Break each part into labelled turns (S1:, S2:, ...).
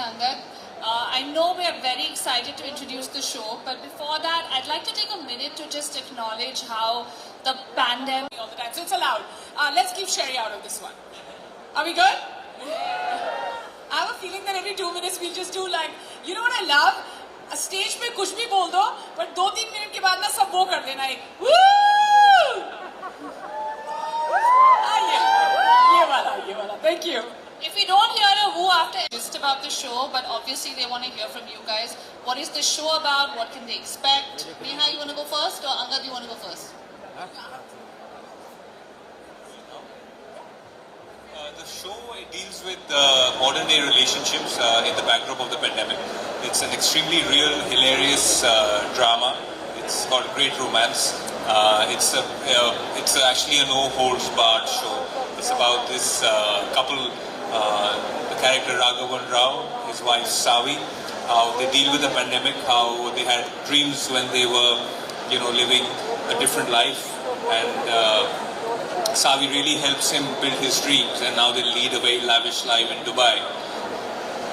S1: Angad. I know we are very excited to introduce the show, but before that, I'd like to take a minute to just acknowledge how the pandemic
S2: all the time, so it's allowed. Let's keep SHARE out of this one. Are we good? I have a feeling that every 2 minutes we'll just do like, you know what I love? A stage पे कुछ भी बोल दो, but 2-3 minute के बाद ना सब वो कर देना एक woo! ये वाला. Thank you.
S1: If we don't hear a woo after just about the show, but obviously they want to hear from you guys. What is the show about? What can they expect? Neha, you want to go first, or Angad, you want to go first?
S3: The show deals with modern day relationships in the backdrop of the pandemic. It's an extremely real, hilarious drama. It's got great romance. It's actually a no holds barred show. It's about this couple, the character Raghavan Rao, his wife Savi, how they deal with the pandemic, how they had dreams when they were, living a different life, and Savi really helps him build his dreams, and now they lead a very lavish life in Dubai.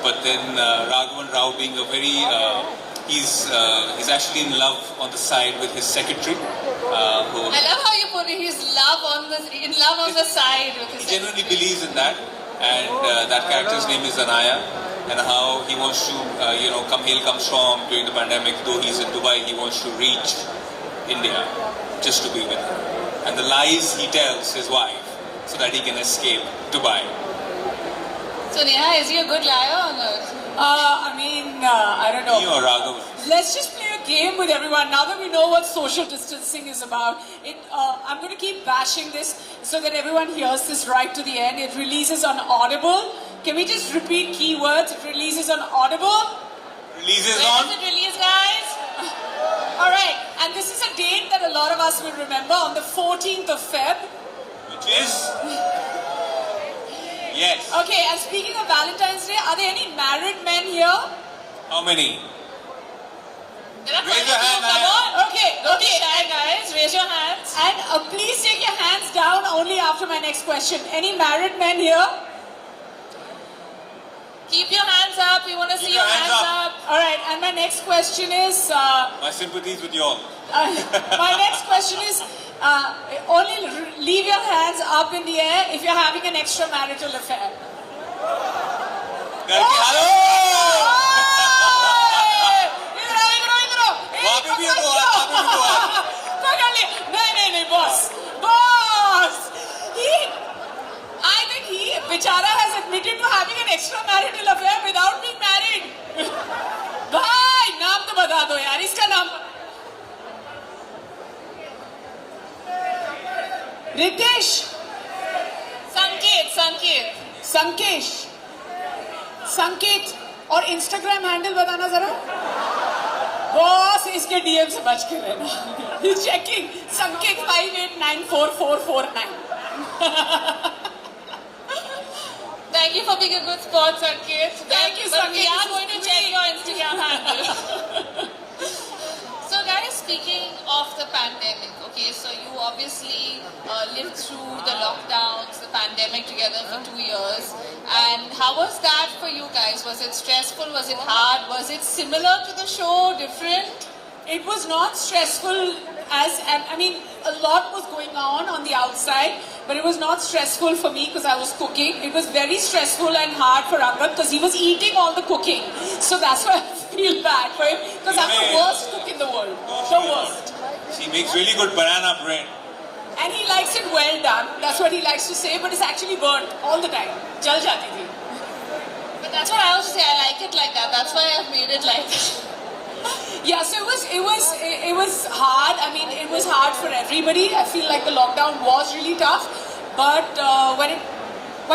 S3: But then Raghavan Rao, being a very, he's actually in love on the side with his secretary.
S1: I love how you put it. He's in love on the side with his
S3: He genuinely believes in that, and that character's name is Anaya, and how he wants to, come hail, come strong during the pandemic. Though he's in Dubai, he wants to reach India just to be with her. And the lies he tells his wife so that he can escape Dubai.
S1: So Neha, is he a good liar or not?
S2: I don't know.
S3: Me or Raghavan?
S2: Let's just play a game with everyone. Now that we know what social distancing is about, I'm going to keep bashing this so that everyone hears this right to the end. It releases on Audible. Can we just repeat keywords? It releases on Audible.
S3: Releases
S1: When
S3: on?
S1: does it release, guys?
S2: Alright, and this is a date that a lot of us will remember, on the 14th of Feb.
S3: Which is? Yes.
S2: Okay, and speaking of Valentine's Day, are there any married men here?
S3: How many?
S1: There are
S3: Raise
S1: quite a
S3: your
S1: few.
S3: hand,
S1: Come
S3: Anaya.
S1: on.
S2: Okay,
S1: Don't be shy, guys. Raise your hands.
S2: And please take your hands down only after my next question. Any married men here?
S1: Keep your hands up. We want to see
S3: Keep
S1: your
S3: your hands
S1: hands up.
S2: Alright, and my next question is...
S3: My sympathies with you all.
S2: my next question is, only leave your hands up in the air if you're having an extramarital affair.
S3: Hello! वहाँ पे भी है तो वहाँ पे भी तो है।
S2: पकड़ ले, नहीं, boss. I think he, Bichara, has admitted to having an extramarital affair without being married. भाई, नाम तो बता दो यार, इसका नाम. रितेश. संकेत और इंस्टाग्राम हैंडल बताना जरा. बॉस, इसके डीएम से बच के रहना. He's checking. संकेत 58944449.
S1: Thank you for being a good sport, Sanket.
S2: Thank you,
S1: But
S2: Sanket.
S1: we are
S2: This is
S1: going to check
S2: great.
S1: your Instagram handle. So guys, speaking of the pandemic, okay, so you obviously lived through the lockdowns, the pandemic together for 2 years. And how was that for you guys? Was it stressful? Was it hard? Was it similar to the show? Different?
S2: It was not stressful a lot was going on the outside, but it was not stressful for me because I was cooking. It was very stressful and hard for Angad because he was eating all the cooking. So that's why I feel bad for him because I'm the worst cook in the world. The worst.
S3: She makes really good banana bread.
S2: And he likes it well done. That's what he likes to say, but it's actually burnt all the time. Jal jati thi.
S1: But that's what I also say. I like it like that. That's why I've made it like that.
S2: Yeah, so it was hard. I mean, it was hard for everybody. I feel like the lockdown was really tough. But why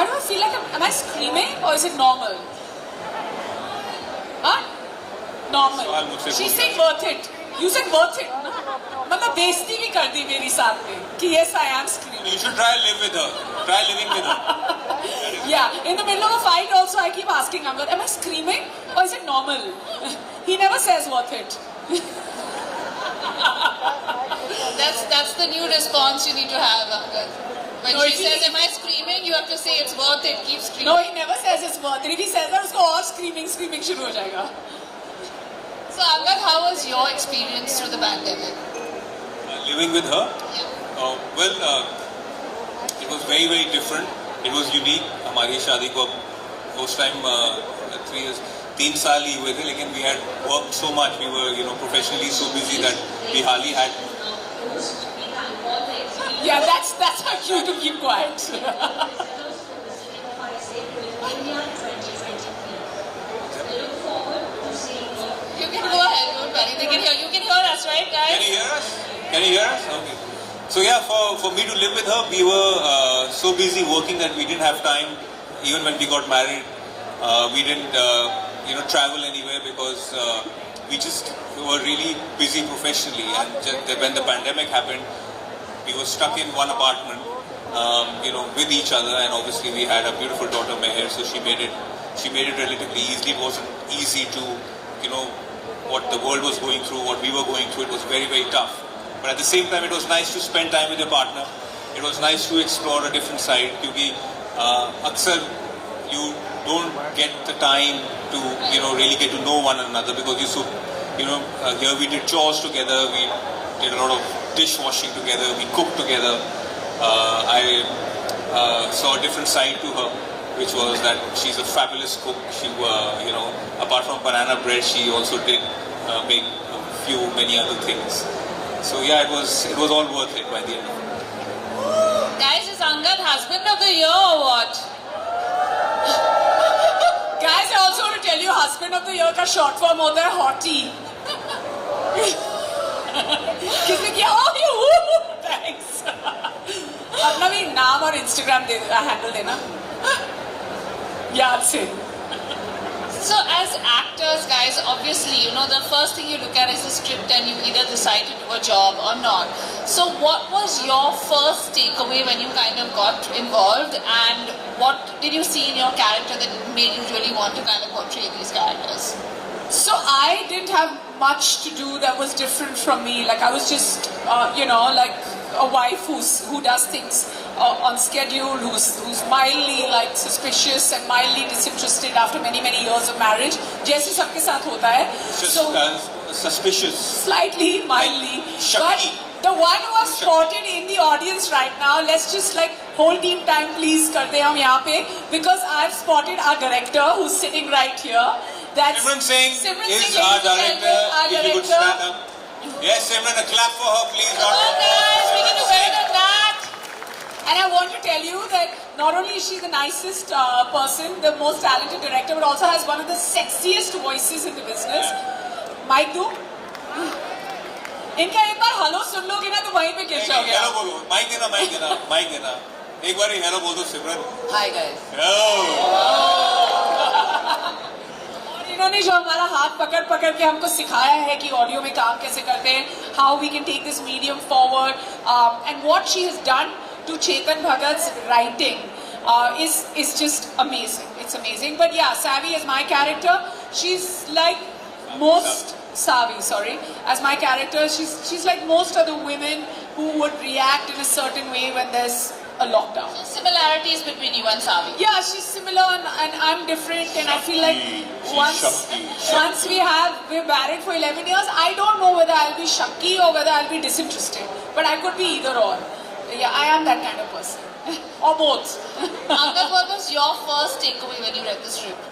S2: do I feel like am I screaming or is it normal? Huh? Normal. She's saying worth it. You said worth it. मतलब बेइज्जती भी कर दी मेरी साथ में कि yes, I am screaming.
S3: You should try live with her. Try living with her.
S2: Yeah, in the middle of a fight also I keep asking Angad, am I screaming or is it normal? He never says worth it.
S1: That's the new response you need to have, Angad. When
S2: No,
S1: she says, am I screaming? You have to say it's worth it, keep screaming.
S2: No, he never says it's worth it. If he says that, उसको और screaming शुरू हो जाएगा.
S1: So Angad, how was your experience through the pandemic?
S3: Living with her?
S1: Yeah.
S3: It was very, very different. It was unique. हमारी शादी को उस time 3 years, 3 साल ही हुए थे, लेकिन we had worked so much. We were, professionally so busy that we hardly had.
S2: Yeah, that's her cue to keep quiet.
S1: You can go ahead, don't worry. They can hear. You can hear us, right, guys?
S3: Can you hear us? Can you hear us? Okay. So yeah, for me to live with her, we were so busy working that we didn't have time. Even when we got married, we didn't travel anywhere because we just were really busy professionally. And when the pandemic happened, we were stuck in one apartment, with each other. And obviously we had a beautiful daughter, Meher, so she made it relatively easy. It wasn't easy to, what the world was going through, what we were going through. It was very, very tough. But at the same time, it was nice to spend time with your partner. It was nice to explore a different side. Because aksar you don't get the time to really get to know one another, because here we did chores together, we did a lot of dishwashing together, we cooked together. I saw a different side to her, which was that she's a fabulous cook. She apart from banana bread, she also did make many other things. So yeah, it was all worth it by the end of it.
S1: Guys, is Angad husband of the year or what?
S2: Guys, I also want to tell you, husband of the year का short form होता है hottie. किसने किया? Oh, you! Thanks. अपना भी नाम और Instagram handle देना. याद से.
S1: So as actors, guys, obviously, the first thing you look at is the script and you either decide to do a job or not. So what was your first takeaway when you kind of got involved, and what did you see in your character that made you really want to kind of portray these characters?
S2: So I didn't have much to do that was different from me. Like I was just, like a wife who does things on schedule, who's mildly like suspicious and mildly disinterested after many years of marriage. जैसे सबके साथ होता है.
S3: So suspicious.
S2: Slightly, mildly.
S3: Shakti.
S2: But the one who was spotted in the audience right now, let's just like hold team time please करते हैं हम यहाँ पे, because I've spotted our director who's sitting right here. That's
S3: Simran Singh is our director. If you could stand up. Yes, Simran, a clap for her, please.
S1: Come on, guys, we can do better than that.
S2: And I want to tell you that not only is she the nicest person, the most talented director, but also has one of the sexiest voices in the business. Mic do? इनका एक बार hello सुन लोगे ना तो वहीं पे गिर जाओगे.
S3: Hello बोलो, माइक देना. एक बार हेलो बोल दो सिमरन.
S2: Hi guys. और इन्होंने जो हमारा हाथ पकड़ के हमको सिखाया है कि ऑडियो में काम कैसे करते हैं, how we can take this medium forward, and what she has done to Chetan Bhagat's writing is just amazing. It's amazing. But yeah, Savvy as my character, she's like most Savvy, as my character, she's like most of the women who would react in a certain way when there's a lockdown.
S1: Similarities between you and Savi.
S2: Yeah, she's similar and I'm different, and I feel like once we're married for 11 years, I don't know whether I'll be Shakti or whether I'll be disinterested. But I could be either or. Yeah, I am that kind of person. Or both.
S1: Angad, what was your first takeaway when you read the script?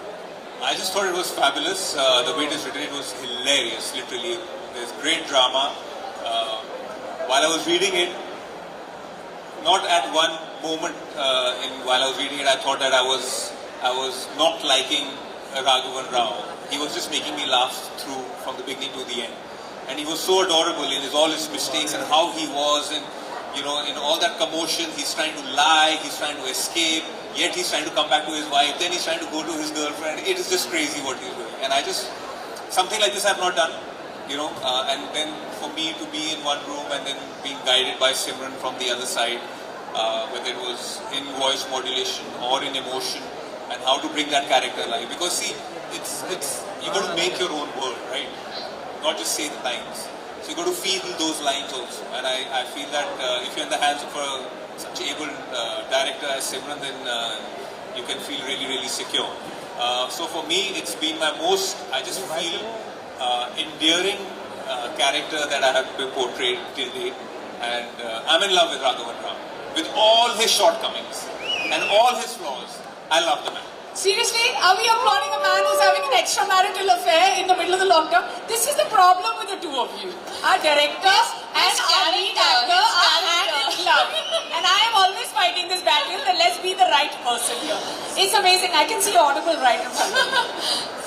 S3: I just thought it was fabulous. The way it is written, it was hilarious, literally. There's great drama. While I was reading it, not at one moment while I was reading it, I thought that I was not liking Raghavan Rao. He was just making me laugh through from the beginning to the end. And he was so adorable in all his mistakes and how he was, and in all that commotion, he's trying to lie, he's trying to escape, yet he's trying to come back to his wife, then he's trying to go to his girlfriend. It is just crazy what he's doing. And something like this I've not done, and then for me to be in one room and then being guided by Simran from the other side, whether it was in voice modulation or in emotion, and how to bring that character alive. Because see, it's you got to make your own world, right? Not just say the lines. So you got to feel those lines also. And I feel that if you're in the hands of a such able director as Simran, then you can feel really, really secure. So for me, it's been my most, I just feel, endearing character that I have portrayed till date. And I'm in love with Raghavan Ram. With all his shortcomings and all his flaws, I love the man.
S2: Seriously, are we applauding a man who's having an extramarital affair in the middle of the lockdown? This is the problem with the two of you. Our director and our lead actor are hand in glove. And I am always fighting this battle that let's be the right person here. It's amazing. I can see Audible right in front of me.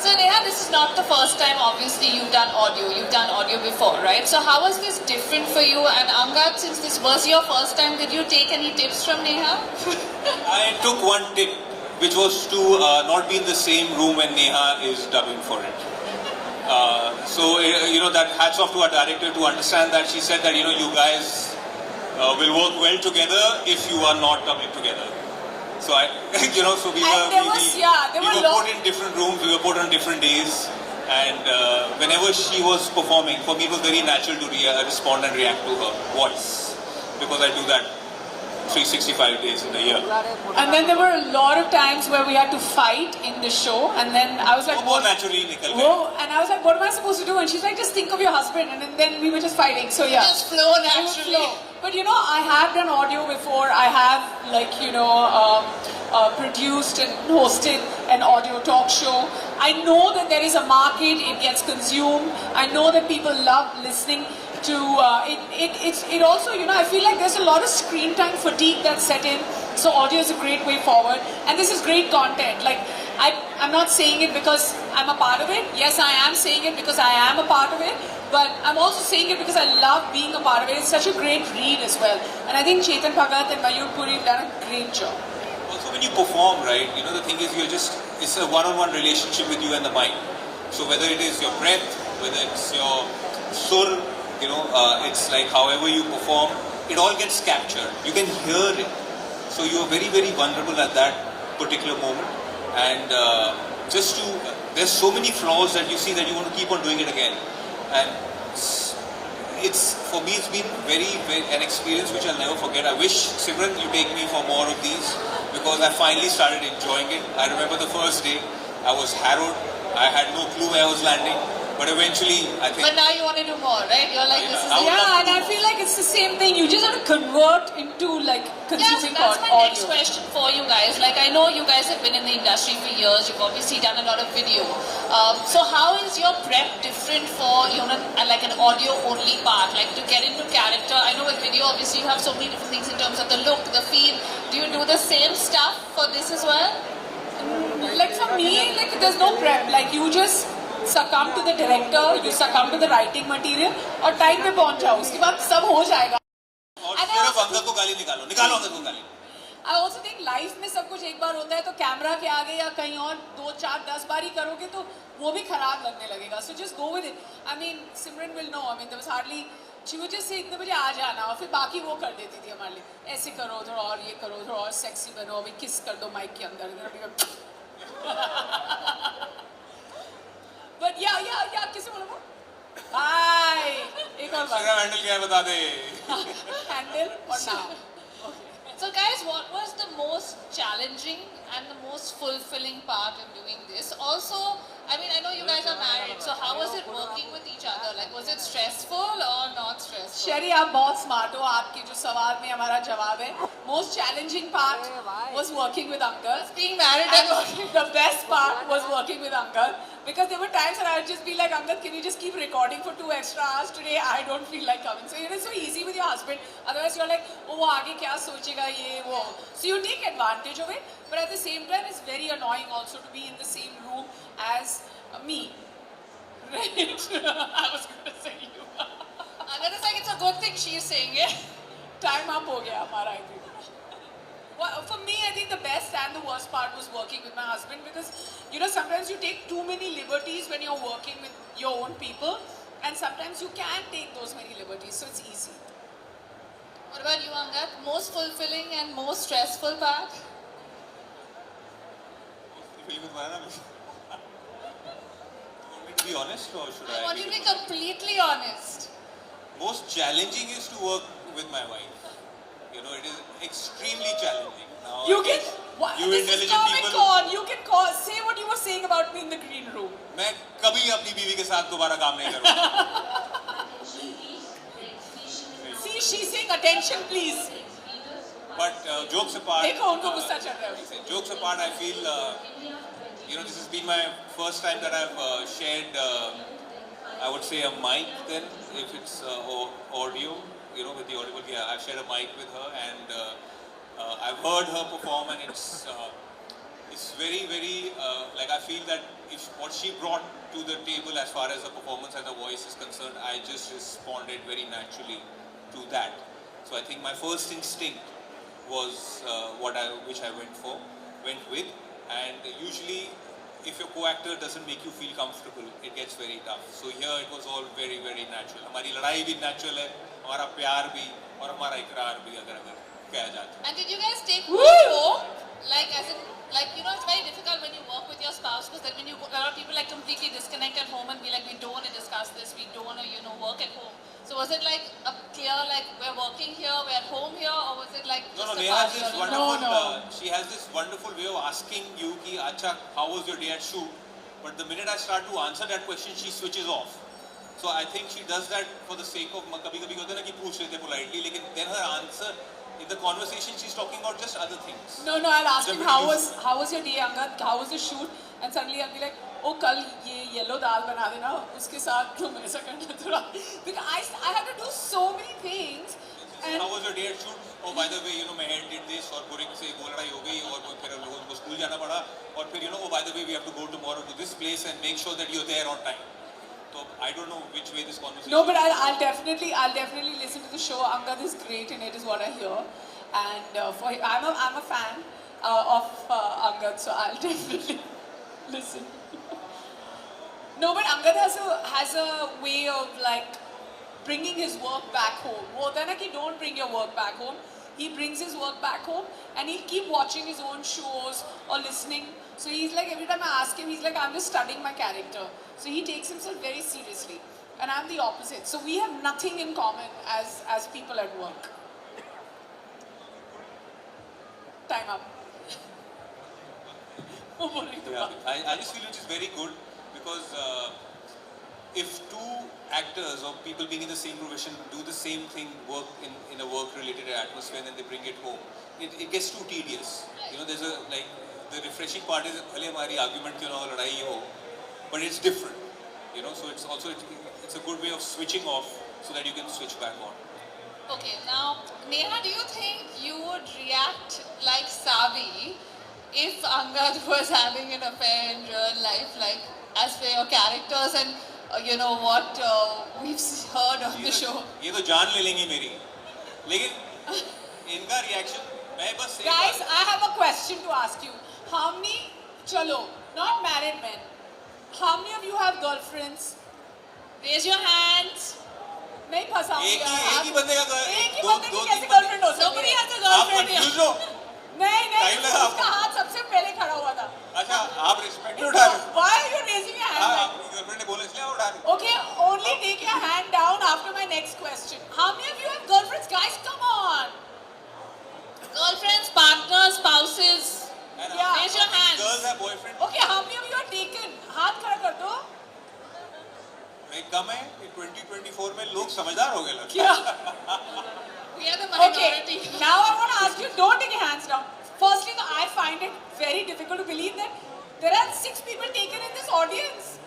S1: So Neha, this is not the first time obviously you've done audio. You've done audio before, right? So how was this different for you? And Angad, since this was your first time, did you take any tips from Neha?
S3: I took one tip, which was to not be in the same room when Neha is dubbing for it. So, that hats off to our director to understand that. She said that, you guys will work well together if you are not dubbing together. So, so we were put in different rooms, we were put on different days. And whenever she was performing, for me it was very natural to respond and react to her voice. Because I do that 365 days in a year.
S2: And then there were a lot of times where we had to fight in the show, and then I was like,
S3: what
S2: am I supposed to do? And she's like, just think of your husband, and then we were just fighting. So yeah,
S1: just flow naturally.
S2: But I have done audio before. I have produced and hosted an audio talk show. I know that there is a market, it gets consumed. I know that people love listening to it also, I feel like there's a lot of screen time fatigue that's set in, so audio is a great way forward, and this is great content. Like, I'm not saying it because I'm a part of it. Yes, I am saying it because I am a part of it, but I'm also saying it because I love being a part of it. It's such a great read as well, and I think Chetan Bhagat and Mayur Puri have done a great job.
S3: Also, when you perform, right, the thing is, it's a one-on-one relationship with you and the mic. So whether it is your breath, whether it's your sur, it's like however you perform, it all gets captured. You can hear it. So you are very, very vulnerable at that particular moment. And there's so many flaws that you see that you want to keep on doing it again. And for me, it's been very, very an experience which I'll never forget. I wish, Simran, you take me for more of these, because I finally started enjoying it. I remember the first day, I was harrowed. I had no clue where I was landing. But eventually, I think...
S1: But now you want to do more, right? You're like, this is...
S2: Yeah, and I feel like it's the same thing. You just have to convert into, consuming
S1: that's my
S2: audio.
S1: next question for you guys. I know you guys have been in the industry for years. You've obviously done a lot of video. So how is your prep different for, an audio-only part? To get into character? I know with video, obviously, you have so many different things in terms of the look, the feel. Do you do the same stuff for this as well?
S2: For me, there's no prep. You just succumb to the director, you succumb to the writing material, और time पे पहुंच जाओ, उसके बाद सब हो जाएगा.
S3: और सिर्फ अंगद को गाली निकालो अंगद को गाली.
S2: I also think life में सब कुछ एक बार होता है, तो कैमरा के आगे या कहीं और 2, 4, 10 बार ही करोगे तो वो भी खराब लगने लगेगा. So just go with it. I mean, Simran will know. I mean, there was hardly. She would just say इतने बजे आ जाना, और फिर बाकी वो कर देती थी हमारे लिए. ऐसे करो, थोड़ा और ये करो, थोड़ा और सेक्सी बनो, अभी किस कर दो माइक के अंदर. But yeah, किसे बोलो? Hi. एक और बार.
S3: मेरा हैंडल क्या है बता दे.
S2: Handle or now?
S1: So guys, what was the most challenging and the most fulfilling part of doing this? Also, I mean, I know you guys are married, so how was it working with each other? Was it stressful or not stressful?
S2: Sherry, आप बहुत smart हो. आपके जो सवाल में हमारा जवाब है. Most challenging part was working with Angad.
S1: Being married and working.
S2: The best part was working with Angad. Because there were times when I would just be like, Angad, can you just keep recording for 2 extra hours today? I don't feel like coming. So it's so easy with your husband. Otherwise you're like, oh, वो आगे क्या सोचेगा ये वो. So you take advantage of it. But at the same time, it's very annoying also to be in the same room as me. Right? I was going to say you.
S1: Angad is like, it's a good thing she's saying it.
S2: Time up हो गया हमारा, I think. Well, for me, I think the best and the worst part was working with my husband, because sometimes you take too many liberties when you're working with your own people, and sometimes you can't take those many liberties, so it's easy.
S1: What about you, Angad? Most fulfilling and most stressful part?
S3: To be honest, or should
S1: I want you to be completely honest.
S3: Most challenging is to work with my wife. You know, it is extremely challenging. Now,
S2: You
S3: I
S2: can.
S3: guess
S2: What,
S3: you
S2: this is
S3: intelligent
S2: Comic
S3: people.
S2: Con. You can call, say what you were saying about me in the green room.
S3: मैं कभी अपनी बीवी के साथ दोबारा काम नहीं करूँगा.
S2: See, she's saying attention, please.
S3: But jokes apart,
S2: देखो उनको गुस्सा चढ़ रहा है.
S3: jokes apart, I feel you know, this has been my first time that I've shared, I would say, a mic. Then, if it's audio, you know, with the audible, yeah, I've shared a mic with her, and I've heard her perform, and it's very, very like I feel that if what she brought to the table as far as the performance and the voice is concerned, I just responded very naturally to that. So I think my first instinct was which I went with, and usually if your co-actor doesn't make you feel comfortable, it gets very tough. So here it was all very, very natural. हमारी लड़ाई भी natural है, हमारा प्यार भी और हमारा इकरार भी अगर कहा जाता.
S1: And did you guys take home? Like, as in, like, you know, it's very difficult when you work with your spouse, because then when you go, a lot of people like completely disconnect at home and be like, we don't want to discuss this, we don't want to, you know, work at home. So was it like a clear, like, we're working here, we're at home here, or was it like just
S3: No,
S1: a
S3: Neha has this
S1: partial?
S3: wonderful, she has this wonderful way of asking you ki, acha, how was your day at shoot? But the minute I start to answer that question, she switches off. So I think she does that for the sake of, कभी-कभी होता है ना कि पूछ लेते politely, लेकिन then her answer, in the conversation, she's talking about just other things.
S2: No, I'll ask him, how was your day, Angad? How was the shoot? And suddenly I'll be like, oh, kal ye yellow dal bana dena, uske saath tum aisa karna thoda. Because I have to do so many things. And
S3: how was your day at shoot? Oh, by the way, you know, my head did this, और पूरे से वो लड़ाई हो गई, और फिर हम लोगों को स्कूल जाना पड़ा, और फिर, you know, oh, by the way, we have to go tomorrow to this place and make sure that you're there on time. So I don't know which way this conversation.
S2: No, but I'll definitely listen to the show. Angad is great in it, is what I hear, and I'm a fan of Angad, so I'll definitely listen. No, but Angad has a way of like bringing his work back home. वो होता है ना कि don't bring your work back home. He brings his work back home, and he'll keep watching his own shows or listening. So he's like, every time I ask him, he's like, I'm just studying my character. So he takes himself very seriously, and I'm the opposite. So we have nothing in common as people at work. Time up.
S3: Yeah, I just feel it is very good because if two actors or people being in the same profession do the same thing, work in a work-related atmosphere, and then they bring it home, it gets too tedious. You know, there's the refreshing part is भले हमारी argument क्यों ना हो, लड़ाई हो, but it's different. You know, so it's also it's a good way of switching off so that you can switch back on.
S1: Okay, now, Neha, do you think you would react like Savi if Angad was having an affair in real life, like as per your characters and you know what we've heard on the show?
S3: ये तो जान ले लेंगी मेरी, लेकिन इनका reaction मैं बस
S2: Guys, I have a question to ask you. How many, chalo, not married men, how many of you have girlfriends?
S1: Raise your hands.
S2: नहीं फंसाऊंगी
S3: एक ही बंदे का
S2: एक ही बंदे की कैसे girlfriend हो सकती है?
S1: Nobody has a
S3: आप
S1: girlfriend here.
S3: confused हो?
S2: नहीं
S3: Time लगा
S2: उसका हाथ सबसे पहले खड़ा हुआ था.
S3: अच्छा आप respect नहीं उठा रहे?
S2: Why are you raising your hand?
S3: हाँ,
S2: like-
S3: आपकी girlfriend ने बोला इसलिए आप उठा रहे?
S2: Okay, only take your hand down after my next question. How many of you have girlfriends? Guys, come on.
S1: Girlfriends, partners, spouses.
S3: है ना?
S2: Yeah.
S1: Raise your hands.
S3: Girls have boyfriend.
S2: Okay, how many of you are taken? हाथ खड़ा कर दो.
S3: नहीं कम है कि 2024 में लोग समझदार हो गए लग.
S2: क्या?
S1: We are the
S2: Okay,
S1: minority.
S2: now I want to ask you, don't take your hands down. Firstly, I find it very difficult to believe that there are 6 people taken in this audience.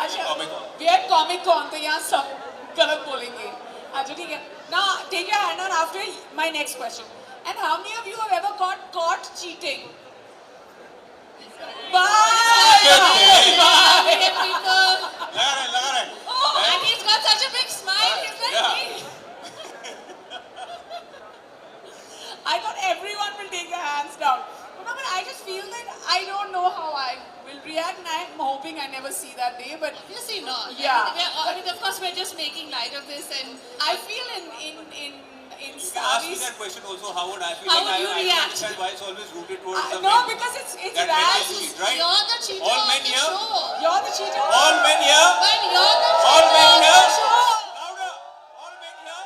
S2: अच्छा,
S3: Comic Con.
S2: we are Comic Con, तो यहाँ सब गलत बोलेंगे. अच्छा ठीक है. Now take your hand on after my next question. And how many of you have ever got caught cheating? Bye.
S1: Look at people.
S3: लगा रहे.
S1: Oh, and he's got such a big smile. He's like
S3: Yeah.
S1: me.
S2: I thought everyone will take their hands down. No, but I just feel that I don't know how I will react, and I'm hoping I never see that day. But
S1: Obviously not.
S2: Yeah.
S1: I mean, of course, we're just making light of this, and
S2: I feel in
S3: You can ask me
S2: Savi's.
S3: that question also. How would I feel?
S1: How
S3: Like,
S1: would you
S3: I don't
S1: react?
S3: understand why it's always rooted towards the
S2: No,
S3: men.
S2: because it's
S3: That men
S2: Raz.
S3: will cheat, right?
S1: you're the cheater
S3: All
S1: on
S3: men
S1: the
S3: here?
S1: show.
S2: You're the cheater.
S3: All men here.
S1: But you're the
S3: All
S1: cheater
S3: men
S1: on
S3: here.
S1: the show.
S3: Louder. All men here.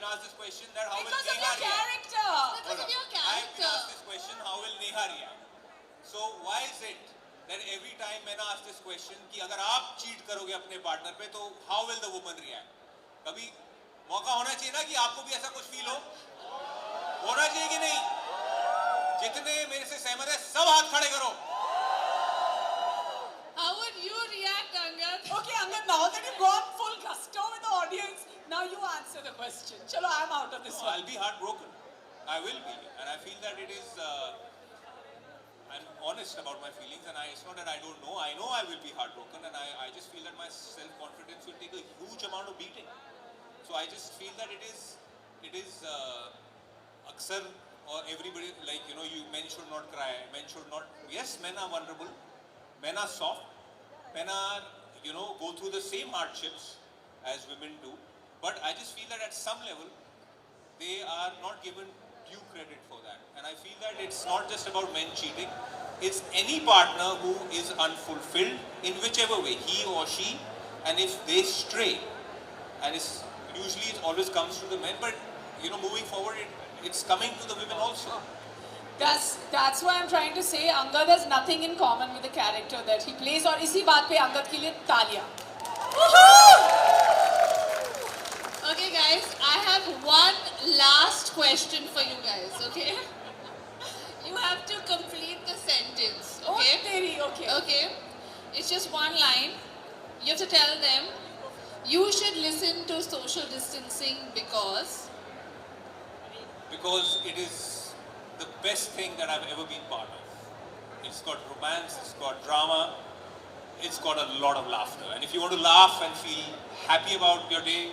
S3: asked this question that how will
S2: Because of
S3: Neha
S2: your
S3: react?
S2: character.
S1: Because of your
S3: I've been
S1: character.
S3: asked this question, how will Neha react? So why is it that every time मैंने asked this question कि अगर आप cheat करोगे अपने partner पे तो how will the woman react? कभी मौका होना चाहिए ना कि आपको भी ऐसा कुछ feel हो? होना चाहिए कि नहीं? जितने मेरे से सहमत है सब हाथ खड़े करो.
S1: How would you react, Angad?
S2: Okay, Angad, now that you've gone full gusto with the audience, now you answer the question. Chalo, I'm out of this one.
S3: I'll be heartbroken. I will be, and I feel that it is. I'm honest about my feelings, and it's not that I don't know. I know I will be heartbroken, and I just feel that my self-confidence will take a huge amount of beating. So I just feel that it is aksar or everybody, like, you know, men should not cry, men should not. Yes, men are vulnerable, men are soft, men are, you know, go through the same hardships as women do. But I just feel that at some level they are not given due credit for that. And I feel that it's not just about men cheating. It's any partner who is unfulfilled in whichever way, he or she, and if they stray, and it's usually it always comes to the men, but you know, moving forward, it's coming to the women also.
S2: That's why I'm trying to say Angad has nothing in common with the character that he plays. और इसी बात पे Angad के लिए तालियां.
S1: Okay, guys, I have one last question for you guys, okay? You have to complete the sentence, okay?
S2: Oh, तेरी, okay.
S1: Okay. It's just one line. You have to tell them, you should listen to social distancing because
S3: it is the best thing that I've ever been part of. It's got romance, it's got drama, it's got a lot of laughter. And if you want to laugh and feel happy about your day,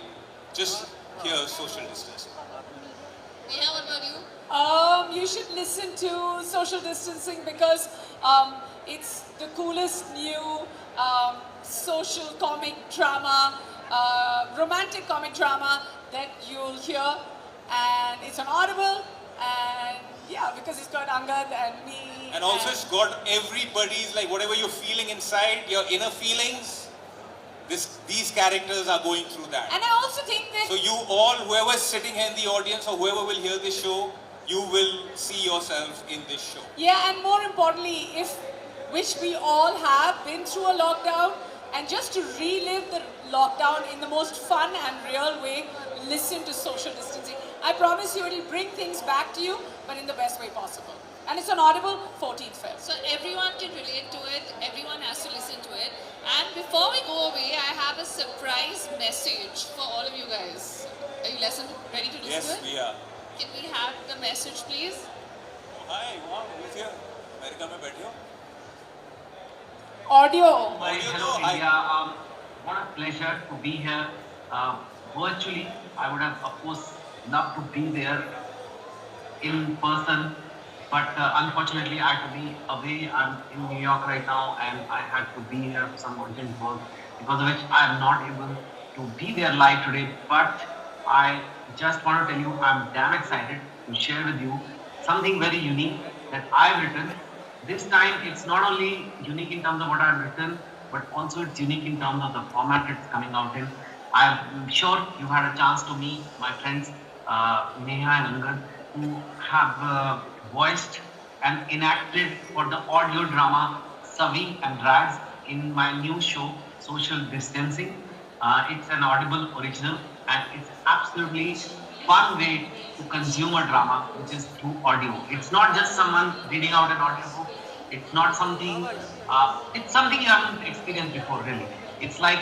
S3: just hear social distancing.
S1: Neha, what about you?
S2: You should listen to social distancing because it's the coolest new social comic drama, romantic comic drama that you'll hear, and it's on Audible, and yeah, because it's got Angad and me.
S3: And also it's got everybody's, like, whatever you're feeling inside, your inner feelings, these characters are going through that.
S2: And I also think that...
S3: So you all, whoever's sitting here in the audience or whoever will hear this show, you will see yourself in this show.
S2: Yeah, and more importantly, which we all have been through a lockdown, and just to relive the lockdown in the most fun and real way, listen to social distancing. I promise you it'll bring things back to you, but in the best way possible. And it's on Audible, 14th Feb.
S1: So everyone can relate to it, everyone has to listen to it. And before we go away, I have a surprise message for all of you guys. Are you ready to listen
S3: Yes,
S1: to it?
S3: we are.
S1: Can we have the message, please?
S3: Oh, hi, wow, who's here? America mein बैठे हो?
S2: Audio.
S4: Hello
S3: Hi.
S4: India, what a pleasure to be here. Virtually, I would have of course loved to be there in person, but unfortunately I had to be away. I'm in New York right now and I had to be here for some urgent work, because of which I am not able to be there live today. But I just want to tell you I'm damn excited to share with you something very unique that I've written. This time it's not only unique in terms of what I've written, but also it's unique in terms of the format it's coming out in. I'm sure you had a chance to meet my friends Neha and Angad, who have voiced and enacted for the audio drama Savi and Rags in my new show Social Distancing. It's an Audible original and it's absolutely fun way to consume a drama, which is through audio. It's not just someone reading out an audiobook. It's not something, it's something you haven't experienced before, really. It's like,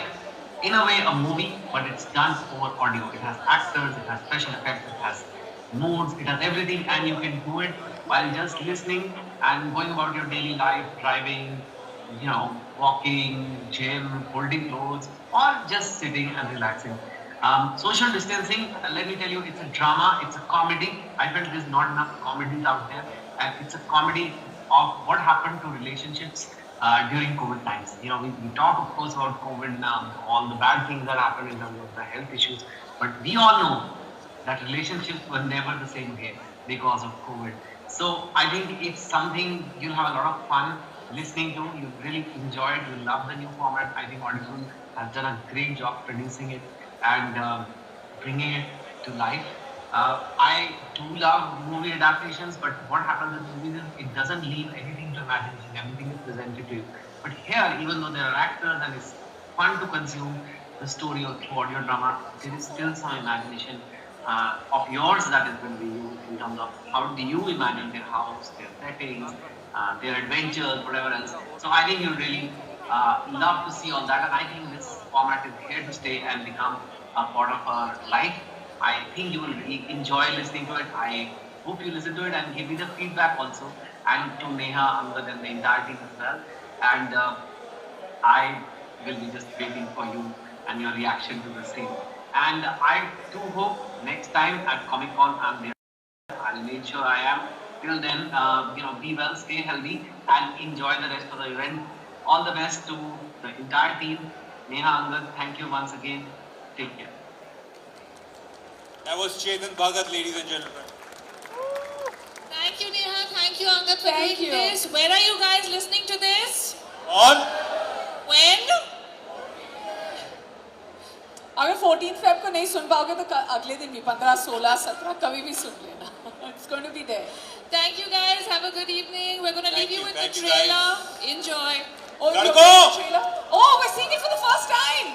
S4: in a way, a movie, but it's done over audio. It has actors, it has special effects, it has moods, it has everything, and you can do it while just listening and going about your daily life, driving, you know, walking, gym, holding clothes, or just sitting and relaxing. Social distancing, let me tell you, it's a drama, it's a comedy. I felt there's not enough comedies out there, and it's a comedy of what happened to relationships during COVID times. You know, we talk, of course, about COVID now, all the bad things that happened in terms of the health issues, but we all know that relationships were never the same again because of COVID. So I think it's something you'll have a lot of fun listening to. You really enjoy it. You love the new format. I think Audible has done a great job producing it and bringing it to life. I do love movie adaptations, but what happens with movies is it doesn't leave anything to imagination. Everything is presented to you. But here, even though there are actors and it's fun to consume the story or through audio drama, there is still some imagination of yours that is going to be used in terms of how do you imagine their house, their settings, their adventures, whatever else. So I think you'll really love to see all that, and I think this format is here to stay and become a part of our life. I think you will really enjoy listening to it. I hope you listen to it and give me the feedback also, and to Neha, Angad, and the entire team as well. And I will be just waiting for you and your reaction to the same. And I do hope next time at Comic Con I'm there. I'll make sure I am. Till then, be well, stay healthy, and enjoy the rest of the event. All the best to the entire team. Neha, Angad, thank you once again. Take care.
S3: That was Chetan Bhagat, ladies and gentlemen.
S1: Thank you, Neha. Thank you, Angad, for
S2: Thank
S1: doing
S2: you.
S1: this. Where are you guys listening to this?
S3: On.
S1: When?
S2: अगर 14 Feb को नहीं सुन पाओगे तो अगले दिन भी 15, 16, 17 कभी भी सुन लेना. It's going to be there.
S1: Thank you guys. Have a good evening. We're going to leave
S3: Thank
S1: you
S3: you.
S1: with
S3: Thank
S1: the
S3: you,
S1: trailer.
S3: guys.
S1: Enjoy.
S2: Oh,
S3: Gotta
S2: you're
S3: go!
S2: getting the trailer? Oh, we're seeing it for the first time.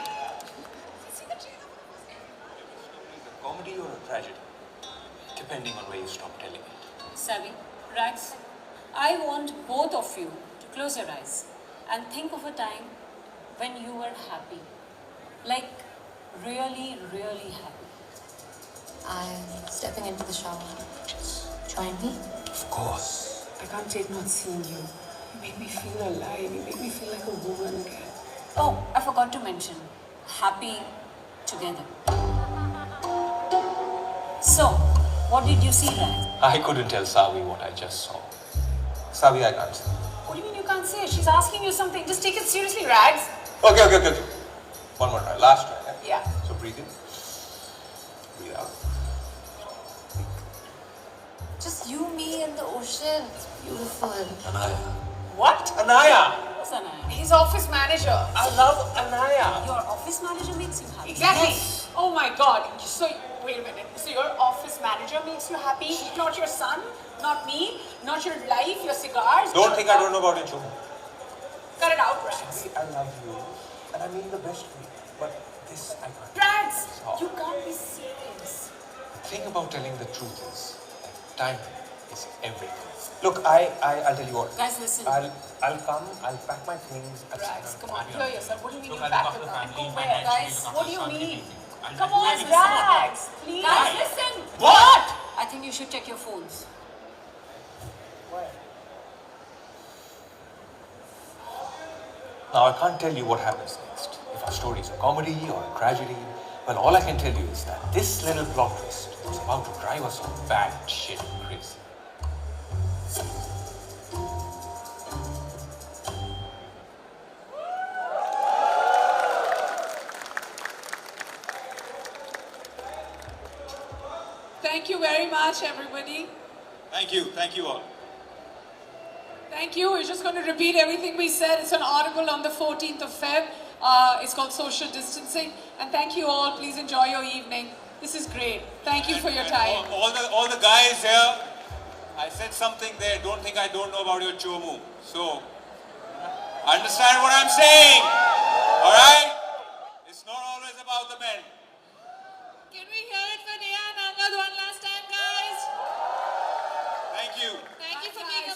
S2: See the trailer for the first time.
S3: A comedy or a tragedy, depending on where you stop telling it.
S5: Savi, Rags, I want both of you to close your eyes and think of a time when you were happy. Like, really, really happy.
S6: I'm stepping into the shower. Join me?
S3: Of course.
S2: I can't take not seeing you. You make me feel alive. You make me feel like a woman again.
S5: Oh, I forgot to mention, happy together. So, what did you see, Rags?
S3: I couldn't tell Savi what I just saw. Savi, I can't say.
S2: What do you mean you can't say it? She's asking you something. Just take it seriously, Rags.
S3: Okay. One more try. Last try.
S2: Yeah.
S3: So breathe in. Breathe out.
S6: Just you, me, and the ocean. It's beautiful.
S3: Anaya.
S2: What?
S3: Anaya!
S5: Who's Anaya?
S2: He's office manager.
S3: I love Anaya.
S5: Your office manager makes you happy.
S2: Exactly. Oh my God. So, wait a minute. So your office manager makes you happy? Not your son? Not me? Not your life? Your cigars?
S3: Don't think I don't know about your show.
S2: Cut it out, Rags.
S3: I love you. And I mean the best for you. But this I can't.
S2: Rags!
S3: Stop.
S2: You can't be serious.
S3: The thing about telling the truth is that timing is everything. Look, I'll tell you what.
S5: Guys, listen.
S3: I'll come, I'll pack my things.
S2: Rags, come on. Hear yourself. What do you mean
S7: Look,
S2: you
S7: I
S2: back
S7: look
S2: it
S7: after
S2: up?
S7: family,
S2: Go
S7: my
S2: where?
S7: life,
S2: Guys,
S7: look
S2: what do you
S7: after
S2: mean?
S7: something.
S2: Come on,
S5: listen.
S2: Rags. Please.
S5: Guys, listen.
S2: What?
S5: I think you should check your phones.
S3: Now, I can't tell you what happens next. If our story is a comedy or a tragedy, well, all I can tell you is that this little plot twist is about to drive us all bad shit crazy.
S2: Thank you very much, everybody.
S3: Thank you all.
S2: Thank you. We're just going to repeat everything we said. It's an article on the 14th of Feb. It's called Social Distancing. And thank you all. Please enjoy your evening. This is great. Thank you for your time.
S3: All the guys here, I said something there. Don't think I don't know about your chomu. So, understand what I'm saying. All right? It's not always about the men.
S1: Can we hear it for Neha and Angad one last time, guys?
S3: Thank you.
S1: Thank you for being